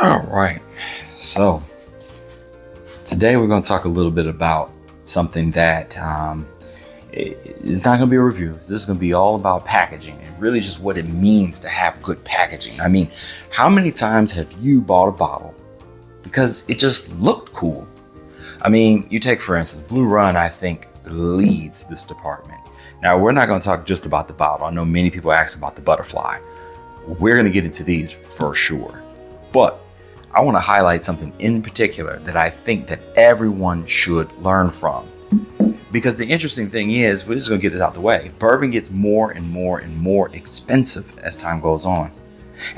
All right. So today we're going to talk a little bit about something that it's not going to be a review. This is going to be all about packaging and really just what it means to have good packaging. I mean, how many times have you bought a bottle because it just looked cool? I mean, you take, for instance, Blue Run, I think, leads this department. Now, we're not going to talk just about the bottle. I know many people ask about the butterfly. We're going to get into these for sure. But I want to highlight something in particular that I think that everyone should learn from. Because the interesting thing is, we're just going to get this out the way. Bourbon gets more and more and more expensive as time goes on.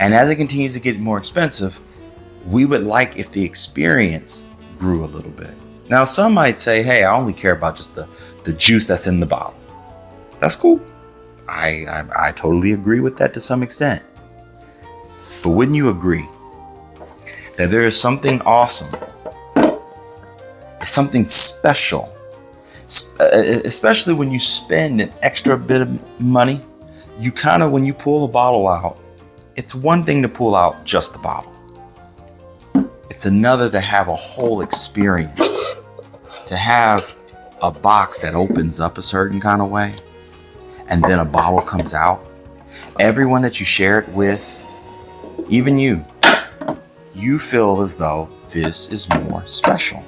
And as it continues to get more expensive, we would like if the experience grew a little bit. Now, some might say, hey, I only care about just the juice that's in the bottle. That's cool. I totally agree with that to some extent. But wouldn't you agree that there is something awesome, something special, especially when you spend an extra bit of money? You kind of, when you pull a bottle out, it's one thing to pull out just the bottle. It's another to have a whole experience, to have a box that opens up a certain kind of way, and then a bottle comes out. Everyone that you share it with, even you feel as though this is more special.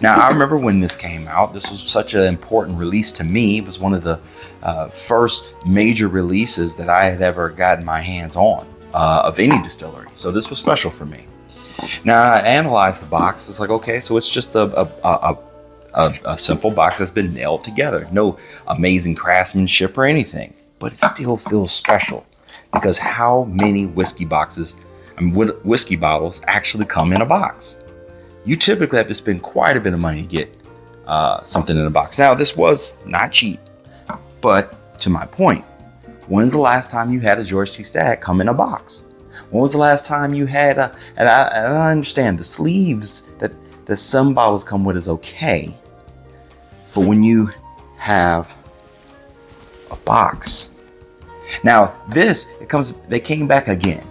Now, I remember when this came out, this was such an important release to me. It was one of the first major releases that I had ever gotten my hands on of any distillery. So this was special for me. Now, I analyzed the box. It's like, okay, so it's just a simple box that's been nailed together. No amazing craftsmanship or anything, but it still feels special because how many whiskey bottles actually come in a box? You typically have to spend quite a bit of money to get something in a box. Now, this was not cheap, but to my point, when's the last time you had a George T. Stagg come in a box? When was the last time you had and I understand the sleeves that some bottles come with is okay, but when you have a box. Now they came back again.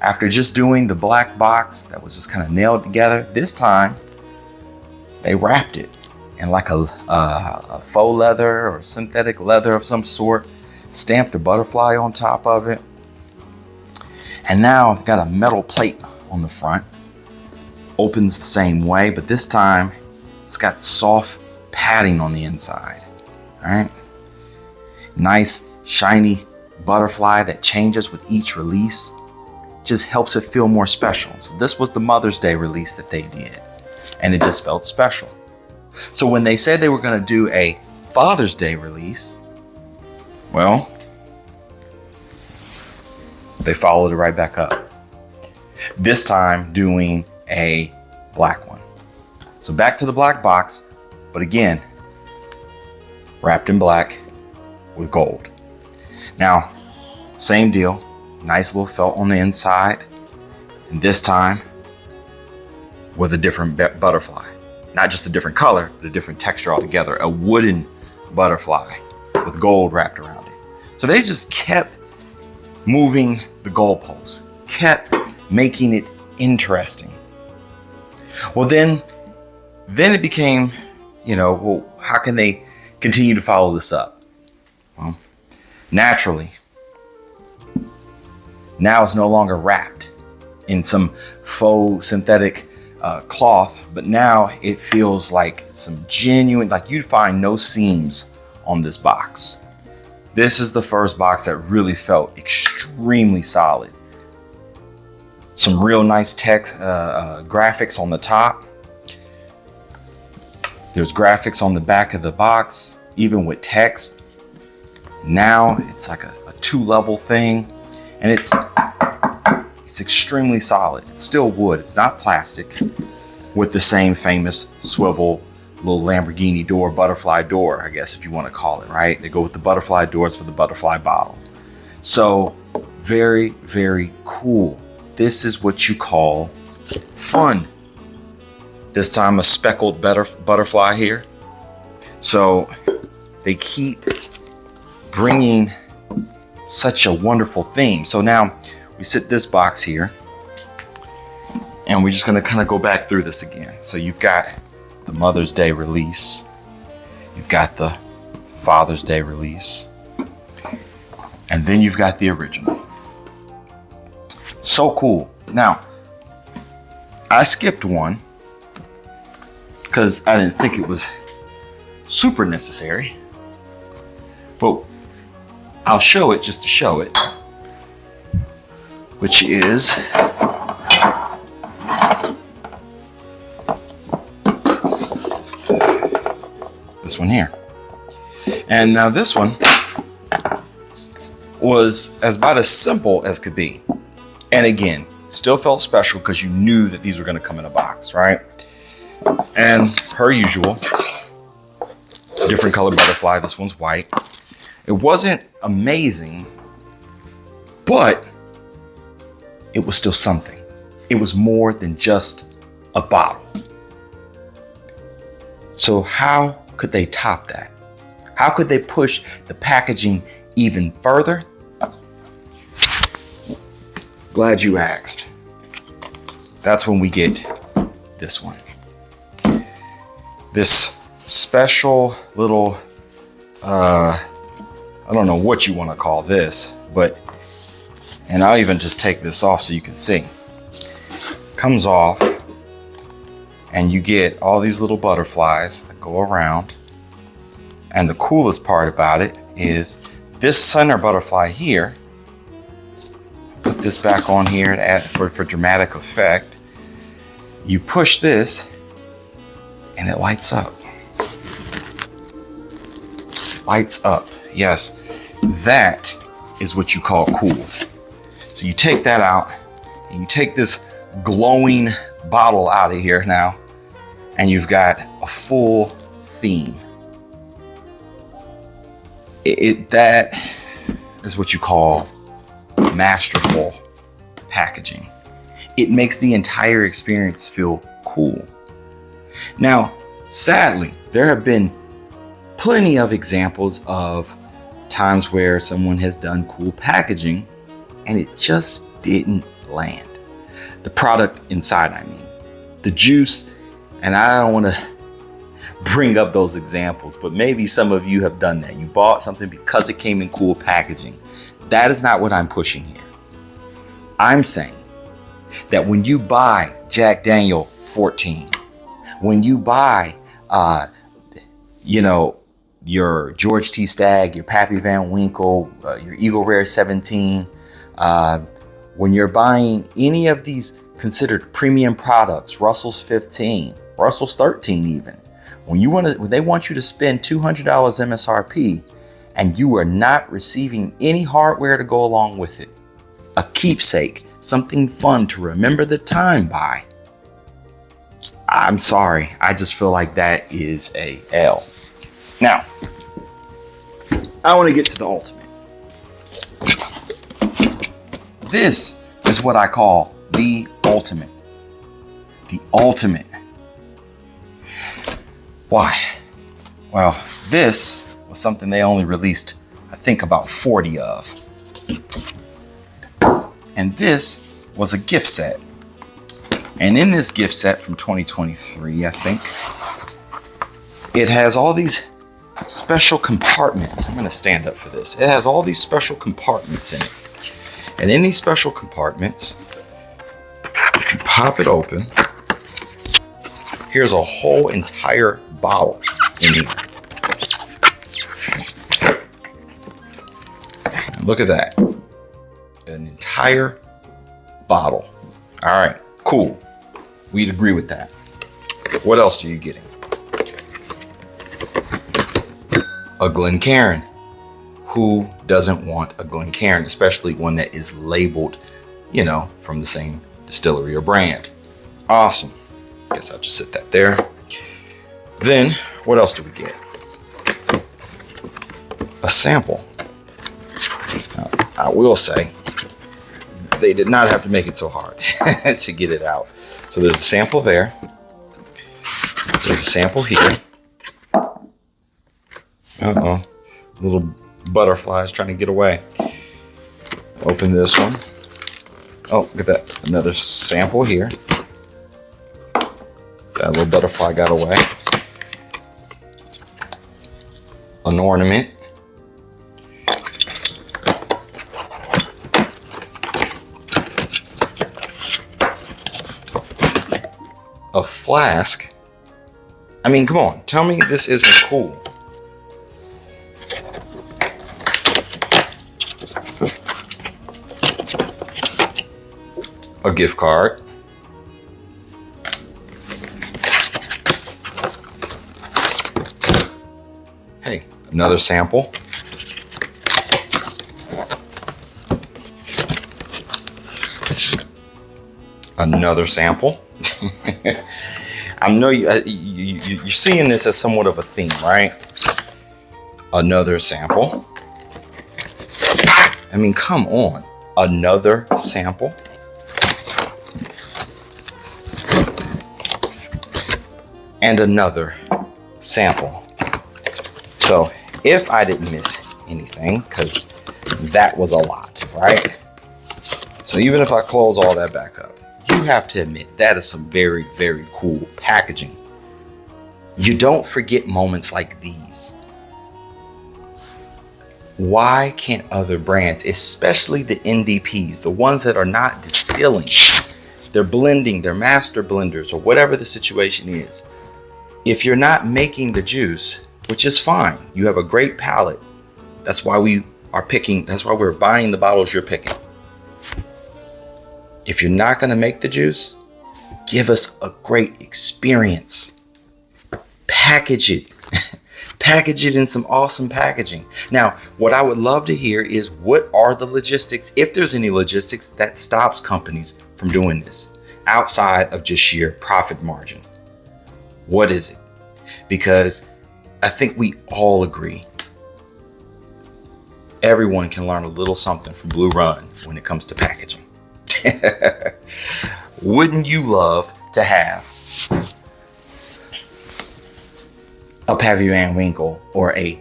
After just doing the black box that was just kind of nailed together, this time they wrapped it in like a faux leather or synthetic leather of some sort, stamped a butterfly on top of it, and now got a metal plate on the front. Opens the same way, but this time it's got soft padding on the inside. All right, nice shiny butterfly that changes with each release. Just helps it feel more special. So this was the Mother's Day release that they did, and it just felt special. So when they said they were going to do a Father's Day release, well, they followed it right back up. This time doing a black one. So back to the black box, but again, wrapped in black with gold. Now, same deal. Nice little felt on the inside, and this time with a different butterfly. Not just a different color, but a different texture altogether. A wooden butterfly with gold wrapped around it. So they just kept moving the goalposts, kept making it interesting. Well, then it became, well, how can they continue to follow this up? Well, naturally, now it's no longer wrapped in some faux synthetic cloth, but now it feels like some genuine, like you'd find no seams on this box. This is the first box that really felt extremely solid. Some real nice text, graphics on the top. There's graphics on the back of the box, even with text. Now it's like a 2-level thing. And it's extremely solid. It's still wood. It's not plastic, with the same famous swivel little Lamborghini door, butterfly door, I guess, if you want to call it, right? They go with the butterfly doors for the butterfly bottle. So very, very cool. This is what you call fun. This time a speckled butterfly here. So they keep bringing such a wonderful theme. So now we sit this box here, And we're just gonna kind of go back through this again. So you've got the Mother's Day release. You've got the Father's Day release. And then you've got the original. So cool. Now, I skipped one because I didn't think it was super necessary. But I'll show it just to show it. Which is this one here. And now this one was about as simple as could be. And again, still felt special because you knew that these were going to come in a box, right? And per usual, different colored butterfly. This one's white. It wasn't amazing, but it was still something. It was more than just a bottle. So how could they top that? How could they push the packaging even further? Glad you asked. That's when we get this one. This special little, I don't know what you want to call this, but, and I'll even just take this off so you can see. Comes off and you get all these little butterflies that go around. And the coolest part about it is this center butterfly here. Put this back on here to add for dramatic effect. You push this and it lights up. Lights up. Yes, that is what you call cool. So you take that out and you take this glowing bottle out of here now, and you've got a full theme. That is what you call masterful packaging. It makes the entire experience feel cool. Now, sadly, there have been plenty of examples of times where someone has done cool packaging and it just didn't land. The product inside, I mean. The juice, and I don't want to bring up those examples, but maybe some of you have done that. You bought something because it came in cool packaging. That is not what I'm pushing here. I'm saying that when you buy Jack Daniel 14, when you buy, your George T. Stagg, your Pappy Van Winkle, your Eagle Rare 17, when you're buying any of these considered premium products, Russell's 15, Russell's 13 even, when they want you to spend $200 MSRP and you are not receiving any hardware to go along with it, a keepsake, something fun to remember the time by, I'm sorry, I just feel like that is a L. Now, I want to get to the ultimate. This is what I call the ultimate. The ultimate. Why? Well, this was something they only released, I think, about 40 of. And this was a gift set. And in this gift set from 2023, I think, it has all these special compartments. I'm going to stand up for this. It has all these special compartments in it. And in these special compartments, if you pop it open, here's a whole entire bottle in here. And look at that. An entire bottle. All right, cool. We'd agree with that. What else are you getting? A Glencairn. Who doesn't want a Glencairn, especially one that is labeled, from the same distillery or brand? Awesome. Guess I'll just sit that there. Then, what else do we get? A sample. Now, I will say, they did not have to make it so hard to get it out. So there's a sample there. There's a sample here. Uh-oh. Little butterflies trying to get away. Open this one. Oh, look at that. Another sample here. That little butterfly got away. An ornament. A flask. I mean, come on, tell me this isn't cool. A gift card. Hey, another sample. Another sample. I know you're seeing this as somewhat of a theme, right? Another sample. I mean, come on. Another sample. And another sample. So if I didn't miss anything, because that was a lot, right? So even if I close all that back up, you have to admit that is some very, very cool packaging. You don't forget moments like these. Why can't other brands, especially the NDPs, the ones that are not distilling, they're blending, they're master blenders, or whatever the situation is. If you're not making the juice, which is fine, you have a great palate. That's why we are picking, that's why we're buying the bottles you're picking. If you're not going to make the juice, give us a great experience. Package it. Package it in some awesome packaging. Now, what I would love to hear is what are the logistics, if there's any logistics that stops companies from doing this outside of just sheer profit margin. What is it? Because I think we all agree everyone can learn a little something from Blue Run when it comes to packaging. Wouldn't you love to have a Pappy Van Winkle or a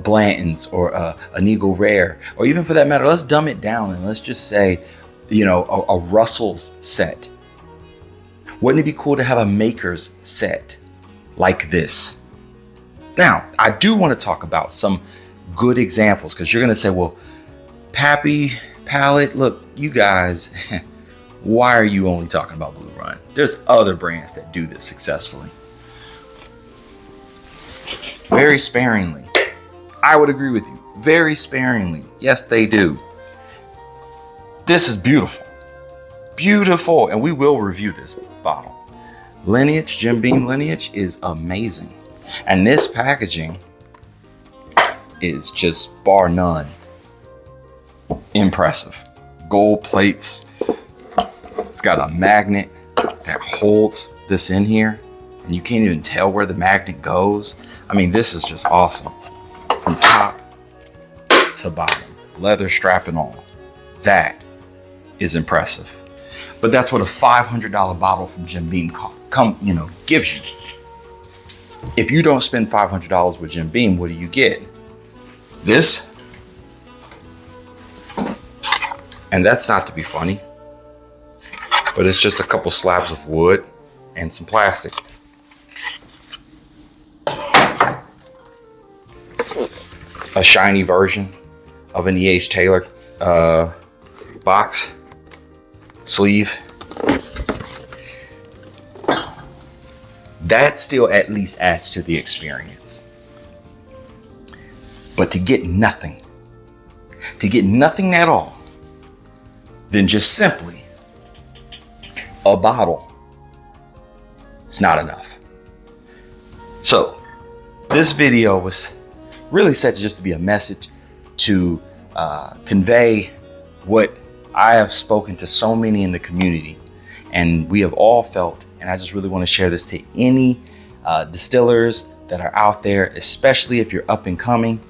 Blanton's or an Eagle Rare, or even for that matter, let's dumb it down and let's just say, you know, a Russell's set. Wouldn't it be cool to have a Maker's set like this? Now, I do want to talk about some good examples, because you're going to say, well, Pappy, Palette, look, you guys, why are you only talking about Blue Run? There's other brands that do this successfully. Very sparingly. I would agree with you. Very sparingly. Yes, they do. This is beautiful. Beautiful. And we will review this bottle. Lineage, Jim Beam Lineage is amazing. And this packaging is just bar none impressive. Gold plates. It's got a magnet that holds this in here, and you can't even tell where the magnet goes. I mean, this is just awesome from top to bottom, leather strap and all. That is impressive. But that's what a $500 bottle from Jim Beam gives you. If you don't spend $500 with Jim Beam, what do you get? This. And that's not to be funny, but it's just a couple slabs of wood and some plastic. A shiny version of an E.H. Taylor box sleeve. That still at least adds to the experience. But to get nothing at all, then just simply a bottle, it's not enough. So this video was really set just to be a message to convey what I have spoken to so many in the community, and we have all felt, and I just really want to share this to any distillers that are out there, especially if you're up and coming.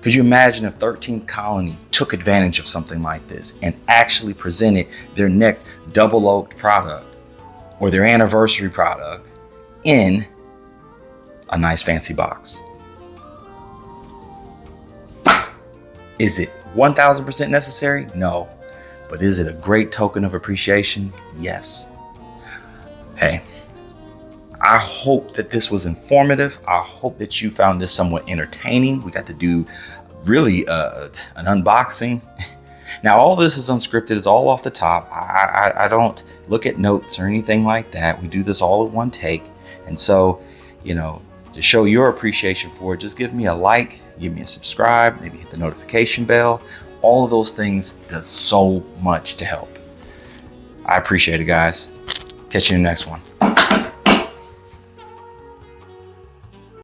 Could you imagine if 13th Colony took advantage of something like this and actually presented their next double oaked product or their anniversary product in a nice fancy box? Is it 1000% necessary? No. But is it a great token of appreciation? Yes. Hey, I hope that this was informative. I hope that you found this somewhat entertaining. We got to do really an unboxing. Now, all this is unscripted. It's all off the top. I don't look at notes or anything like that. We do this all in one take. And so, you know, to show your appreciation for it, just give me a like, give me a subscribe, maybe hit the notification bell. All of those things does so much to help. I appreciate it, guys. Catch you in the next one.